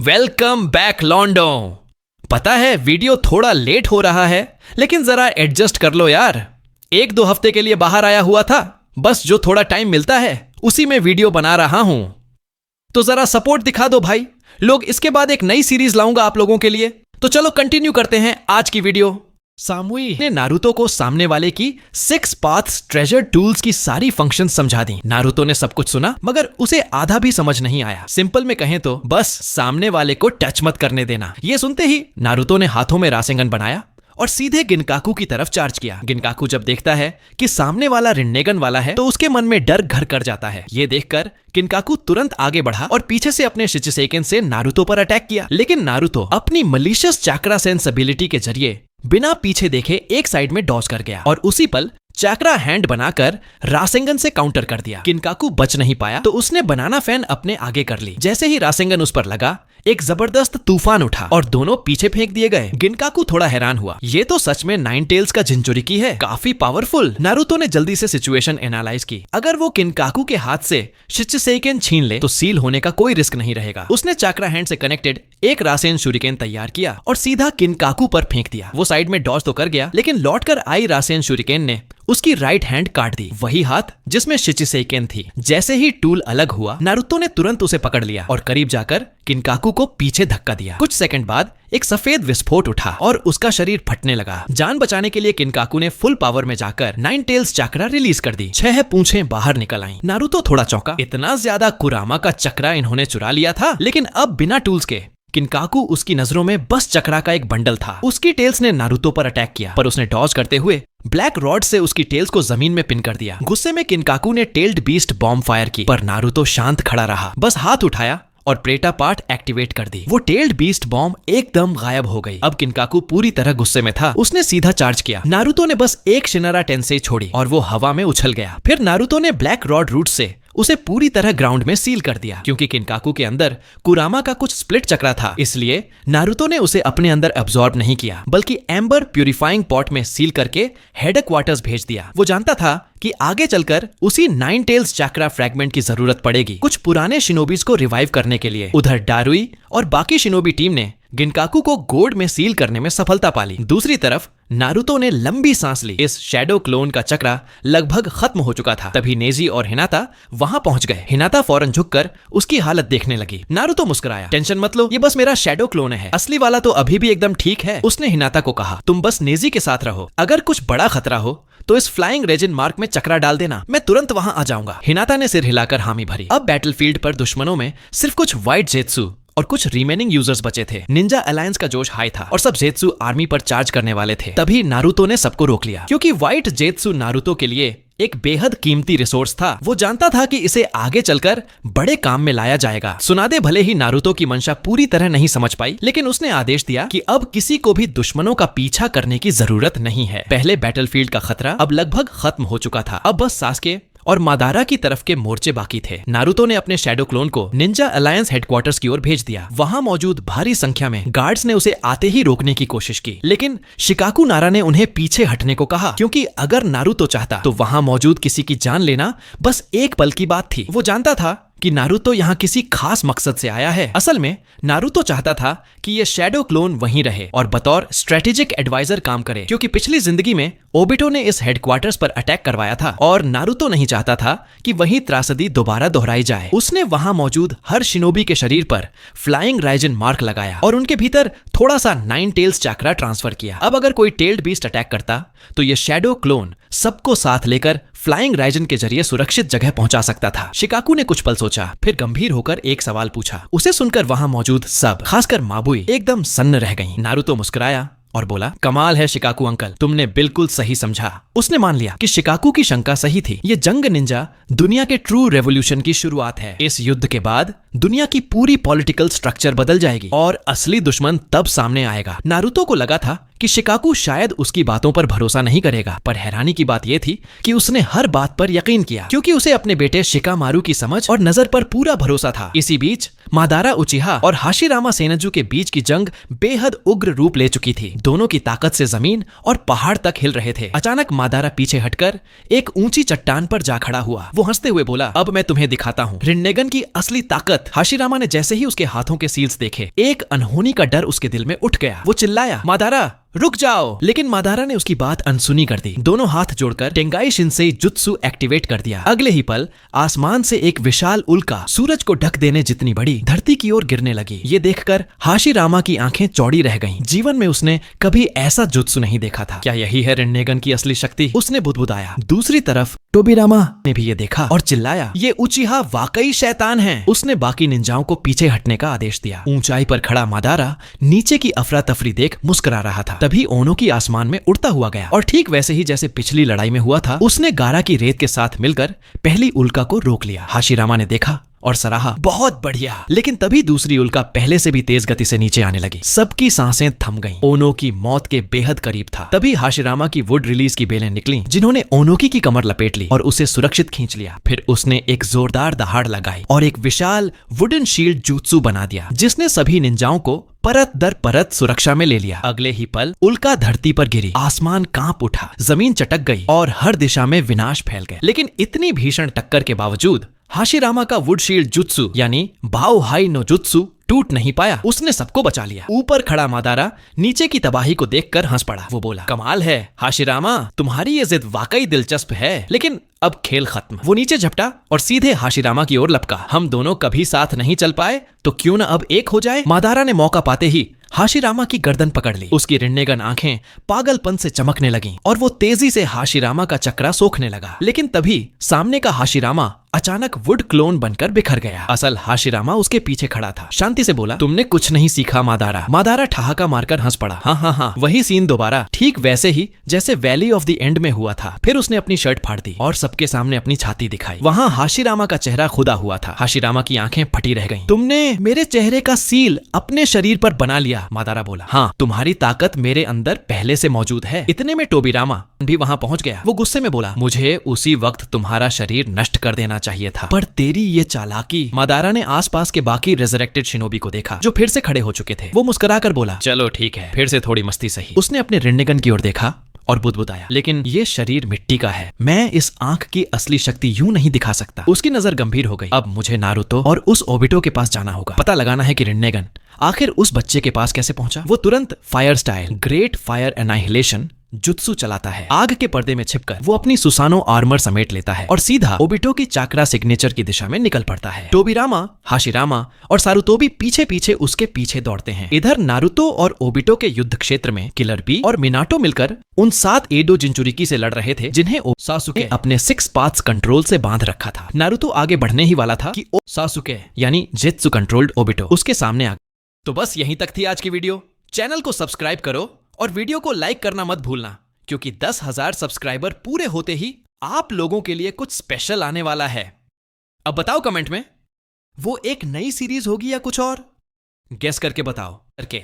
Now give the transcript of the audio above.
Welcome back लॉन्डो। पता है video थोड़ा लेट हो रहा है, लेकिन जरा एडजस्ट कर लो यार। 1-2 हफ्ते के लिए बाहर आया हुआ था, बस जो थोड़ा टाइम मिलता है उसी में वीडियो बना रहा हूं। तो जरा सपोर्ट दिखा दो भाई। लोग इसके बाद एक नई सीरीज लाऊंगा आप लोगों के लिए। तो चलो कंटिन्यू करते हैं आज की वीडियो। सामुई ने नारुतो को सामने वाले की 6 पाथ्स ट्रेजर टूल्स की सारी फंक्शंस समझा दी। नारुतो ने सब कुछ सुना, मगर उसे आधा भी समझ नहीं आया। सिंपल में कहें तो बस सामने वाले को टच मत करने देना। ये सुनते ही नारुतो ने हाथों में रासेंगन बनाया और सीधे गिनकाकू की तरफ चार्ज किया। गिनकाकू जब देखता है कि सामने वाला रिन्नेगन वाला है तो उसके मन में डर घर कर जाता है। ये देखकर गिनकाकू तुरंत आगे बढ़ा और पीछे से अपने शिचिसेकन से नारुतो पर अटैक किया। लेकिन नारुतो अपनी मलिशियस चैक्रा सेंस एबिलिटी के जरिए बिना पीछे देखे एक साइड में डॉज कर गया और उसी पल चैक्रा हैंड बनाकर रासेंगन से काउंटर कर दिया। गिनकाकू बच नहीं पाया तो उसने बनाना फैन अपने आगे कर ली। जैसे ही रासेंगन उस पर लगा, एक जबरदस्त तूफान उठा और दोनों पीछे फेंक दिए गए। गिनकाकू थोड़ा हैरान हुआ, ये तो सच में 9 टेल्स का जिंचुरिकी है, काफी पावरफुल। नारुतो ने जल्दी से सिचुएशन एनालाइज की। अगर वो गिनकाकू के हाथ से शिचिसेकन छीन ले तो सील होने का कोई रिस्क नहीं रहेगा। उसने चैक्रा हैंड से कनेक्टेड एक रासेन शूरिकेन तैयार किया और सीधा गिनकाकू पर फेंक दिया। वो साइड में डॉज तो कर गया, लेकिन लौटकर आई रासेन शूरिकेन ने उसकी राइट हैंड काट दी, वही हाथ जिसमें शिचिसेकन थी। जैसे ही टूल अलग हुआ, नारुतो ने तुरंत उसे पकड़ लिया और करीब जाकर गिनकाकू को पीछे धक्का दिया। कुछ सेकंड बाद एक सफेद विस्फोट उठा और उसका शरीर फटने लगा। जान बचाने के लिए गिनकाकू ने फुल पावर में जाकर 9 टेल्स चक्रा रिलीज कर दी। 6 पूंछें बाहर निकल आईं। नारुतो थोड़ा चौंका, इतना ज्यादा कुरामा का चक्रा इन्होंने चुरा लिया था। लेकिन अब बिना टूल्स के गिनकाकू उसकी नजरों में बस चक्रा का एक बंडल था। उसकी टेल्स ने नारुतो पर अटैक किया, पर उसने डॉज करते हुए ब्लैक रॉड से उसकी टेल्स को जमीन में पिन कर दिया। गुस्से में गिनकाकू ने टेल्ड बीस्ट बॉम्ब फायर की, पर नारुतो शांत खड़ा रहा। बस हाथ उठाया और प्रेटा पार्ट एक्टिवेट कर दी। वो टेल्ड बीस्ट बॉम्ब एकदम गायब हो गई। अब गिनकाकू पूरी तरह गुस्से में था। उसने सीधा चार्ज किया। नारुतो ने बस एक शिनरा टेंसेई छोड़ी और वो हवा में उछल गया। फिर नारुतो ने ब्लैक रॉड रूट से उसे पूरी तरह ग्राउंड में सील कर दिया। क्योंकि गिनकाकू के अंदर कुरामा का कुछ स्प्लिट चक्रा था, इसलिए नारुतो ने उसे अपने अंदर अब्सॉर्ब नहीं किया, बल्कि एम्बर प्यूरिफाइंग पॉट में सील करके हेड क्वार्टर्स भेज दिया। वो जानता था कि आगे चलकर उसी 9 टेल्स चक्रा फ्रैगमेंट की जरूरत पड़ेगी कुछ पुराने शिनोबीज को रिवाइव करने के लिए। उधर डारुई और बाकी शिनोबी टीम ने गिनकाकू को गोड में सील करने में सफलता पाली। दूसरी तरफ नारुतो ने लंबी सांस ली। इस शैडो क्लोन का चक्रा लगभग खत्म हो चुका था। तभी नेजी और हिनाता वहां पहुंच गए। हिनाता फौरन झुककर उसकी हालत देखने लगी। नारुतो मुस्कुराया, टेंशन मत लो, ये बस मेरा शैडो क्लोन है, असली वाला तो अभी भी एकदम ठीक है। उसने हिनाता को कहा, तुम बस नेजी के साथ रहो, अगर कुछ बड़ा खतरा हो तो इस फ्लाइंग रेजिन मार्क में चक्रा डाल देना, मैं तुरंत वहां आ जाऊंगा। हिनाता ने सिर हिलाकर हामी भरी। अब बैटलफील्ड पर दुश्मनों में सिर्फ कुछ व्हाइट जेत्सु और कुछ रिमेनिंग यूजर्स बचे थे। निंजा अलायंस का जोश हाई था और सब जेत्सु आर्मी पर चार्ज करने वाले थे। तभी नारुतो ने सबको रोक लिया, क्योंकि व्हाइट जेत्सु नारुतो के लिए एक बेहद कीमती रिसोर्स था। वो जानता था कि इसे आगे चलकर बड़े काम में लाया जाएगा। सुनादे भले ही नारुतो की मंशा पूरी तरह नहीं समझ पाई, लेकिन उसने आदेश दिया कि अब किसी को भी दुश्मनों का पीछा करने की जरूरत नहीं है। पहले बैटलफील्ड का खतरा अब लगभग खत्म हो चुका था। अब बस सास्के और मादारा की तरफ के मोर्चे बाकी थे। नारुतो ने अपने शैडो क्लोन को निंजा अलायंस हेडक्वार्टर्स की ओर भेज दिया। वहां मौजूद भारी संख्या में गार्ड्स ने उसे आते ही रोकने की कोशिश की, लेकिन शिकाकू नारा ने उन्हें पीछे हटने को कहा, क्योंकि अगर नारुतो चाहता तो वहां मौजूद किसी की जान लेना बस एक पल की बात थी। वो जानता था कि नारुतो यहाँ किसी खास मकसद से आया है। असल में नारुतो चाहता था कि ये शैडो क्लोन वहीं रहे और बतौर स्ट्रेटेजिक एडवाइजर काम करे, क्योंकि पिछली जिंदगी में ओबिटो ने इस हेडक्वार्टर्स पर अटैक करवाया था और नारुतो नहीं चाहता था कि वही त्रासदी दोबारा दोहराई जाए। उसने वहां मौजूद हर शिनोबी के शरीर पर फ्लाइंग राइजिन मार्क लगाया और उनके भीतर थोड़ा सा 9 टेल्स चक्रा ट्रांसफर किया। अब अगर कोई टेल्ड बीस्ट अटैक करता तो ये शैडो क्लोन सबको साथ लेकर फ्लाइंग राइजिन के जरिए सुरक्षित जगह पहुंचा सकता था। शिकाकू ने कुछ पल सोचा, फिर गंभीर होकर एक सवाल पूछा। उसे सुनकर वहां मौजूद सब, खासकर माबुई, एकदम सन्न रह गईं। नारुतो मुस्कुराया और बोला, कमाल है शिकाकू अंकल, तुमने बिल्कुल सही समझा। उसने मान लिया कि शिकाकू की शंका सही थी। ये जंग निंजा दुनिया के ट्रू रेवोल्यूशन की शुरुआत है। इस युद्ध के बाद दुनिया की पूरी पॉलिटिकल स्ट्रक्चर बदल जाएगी और असली दुश्मन तब सामने आएगा। नारुतो को लगा था कि शिकाकू शायद उसकी बातों पर भरोसा नहीं करेगा, पर हैरानी की बात यह थी कि उसने हर बात पर यकीन किया क्योंकि उसे अपने बेटे शिकामारू की समझ और नजर पर पूरा भरोसा था। इसी बीच मादारा उचिहा और हाशिरामा सेनजू के बीच की जंग बेहद उग्र रूप ले चुकी थी। दोनों की ताकत से जमीन और पहाड़ तक हिल रहे थे। अचानक मादारा पीछे हटकर एक ऊंची चट्टान पर जा खड़ा हुआ। वो हंसते हुए बोला, अब मैं तुम्हें दिखाता हूँ रिन्नेगन की असली ताकत। हाशिरामा ने जैसे ही उसके हाथों के सील्स देखे, एक अनहोनी का डर उसके दिल में उठ गया। वो चिल्लाया, मादारा रुक जाओ, लेकिन मादारा ने उसकी बात अनसुनी कर दी। दोनों हाथ जोड़कर टेंगाई शिनसेई जुत्सु एक्टिवेट कर दिया। अगले ही पल आसमान से एक विशाल उल्का सूरज को ढक देने जितनी बड़ी धरती की ओर गिरने लगी। ये देखकर हाशिरामा की आंखें चौड़ी रह गईं। जीवन में उसने कभी ऐसा जुत्सु नहीं देखा था। क्या यही है रिन्नेगन की असली शक्ति? उसने बुदबुदाया। दूसरी तरफ टोबिरामा ने भी ये देखा और चिल्लाया, ये उचिहा वाकई शैतान है। उसने बाकी निंजाओं को पीछे हटने का आदेश दिया। ऊंचाई पर खड़ा मादारा नीचे की अफरा तफरी देख मुस्कुरा रहा था। तभी ओनो की आसमान में उड़ता हुआ गया और ठीक वैसे ही जैसे पिछली लड़ाई में हुआ था, उसने गारा की रेत के साथ मिलकर पहली उल्का को रोक लिया। हाशिरामा ने देखा और सराहा, बहुत बढ़िया। लेकिन तभी दूसरी उल्का पहले से भी तेज गति से नीचे आने लगी। सबकी सांसें थम गईं। ओनोकी की मौत के बेहद करीब था। तभी हाशिरामा की वुड रिलीज की बेलें निकली, जिन्होंने ओनोकी की कमर लपेट ली और उसे सुरक्षित खींच लिया। फिर उसने एक जोरदार दहाड़ लगाई और एक विशाल वुडन शील्ड जुत्सु बना दिया, जिसने सभी निंजाओं को परत दर परत सुरक्षा में ले लिया। अगले ही पल उल्का धरती पर गिरी। आसमान कांप उठा, जमीन चटक गई और हर दिशा में विनाश फैल गया। लेकिन इतनी भीषण टक्कर के बावजूद हाशिरामा का वुड शील्ड जुत्सु यानी बाओ हाई नो जुत्सु टूट नहीं पाया। उसने सबको बचा लिया। ऊपर खड़ा मादारा नीचे की तबाही को देखकर हंस पड़ा। वो बोला, कमाल है हाशिरामा, तुम्हारी ये जिद वाकई दिलचस्प है, लेकिन अब खेल खत्म। वो नीचे झपटा और सीधे हाशिरामा की ओर लपका। हम दोनों कभी साथ नहीं चल पाए, तो क्यों न अब एक हो जाए। मादारा ने मौका पाते ही हाशिरामा की गर्दन पकड़ ली। उसकी रिन्नेगन आंखें पागलपन से चमकने लगीं और वो तेजी से हाशिरामा का चक्रा सोखने लगा। लेकिन तभी सामने का हाशिरामा अचानक वुड क्लोन बनकर बिखर गया। असल हाशिरामा उसके पीछे खड़ा था। शांति से बोला, तुमने कुछ नहीं सीखा मादारा। मादारा ठहाका मारकर हंस पड़ा। हाँ, वही सीन दोबारा, ठीक वैसे ही जैसे वैली ऑफ द एंड में हुआ था। फिर उसने अपनी शर्ट फाड़ दी और सबके सामने अपनी छाती दिखाई। वहाँ हाशिरामा का चेहरा खुदा हुआ था। हाशिरामा की आंखें फटी रह गईं। तुमने मेरे चेहरे का सील अपने शरीर पर बना लिया, मादारा बोला। हाँ, तुम्हारी ताकत मेरे अंदर पहले से मौजूद है। इतने में टोबिरामा भी वहाँ पहुंच गया। वो गुस्से में बोला, मुझे उसी वक्त तुम्हारा शरीर नष्ट कर देना चाहिए था, पर तेरी ये चालाकी। मादारा ने आसपास के बाकी रेजरेक्टेड शिनोबी को देखा, जो फिर से खड़े हो चुके थे। वो मुस्कुराकर बोला, चलो ठीक है, फिर से थोड़ी मस्ती सही। उसने अपने रिन्नेगन की ओर देखा और बुदबुदाया, लेकिन ये शरीर मिट्टी का है। मैं इस आंख की असली शक्ति यूं नहीं दिखा सकता। उसकी नजर गंभीर हो गई। अब मुझे नारुतो और उस ओबिटो के पास जाना होगा। पता लगाना है कि रिन्नेगन आखिर उस बच्चे के पास कैसे पहुंचा। वो तुरंत fire style great fire annihilation jutsu चलाता है। आग के पर्दे में छिपकर वो अपनी सुसानो आर्मर समेट लेता है और सीधा ओबिटो की चाक्रा सिग्नेचर की दिशा में निकल पड़ता है। टोबिरामा, हाशिरामा और सारुतोबी पीछे पीछे उसके पीछे दौड़ते हैं। इधर नारुतो और ओबिटो के युद्ध क्षेत्र में किलर बी और मिनाटो मिलकर उन 7 एडो जिंचुरिकी से लड़ रहे थे, जिन्हें सासुके अपने 6 पाथ्स कंट्रोल से बांध रखा था। नारुतो आगे बढ़ने ही वाला था कि सासुके यानी जेत्सु कंट्रोल्ड ओबिटो उसके सामने आ गया। तो बस यहीं तक थी आज की वीडियो। चैनल को सब्सक्राइब करो और वीडियो को लाइक करना मत भूलना, क्योंकि 10,000 सब्सक्राइबर पूरे होते ही आप लोगों के लिए कुछ स्पेशल आने वाला है। अब बताओ कमेंट में, वो एक नई सीरीज होगी या कुछ और? गेस करके बताओ करके।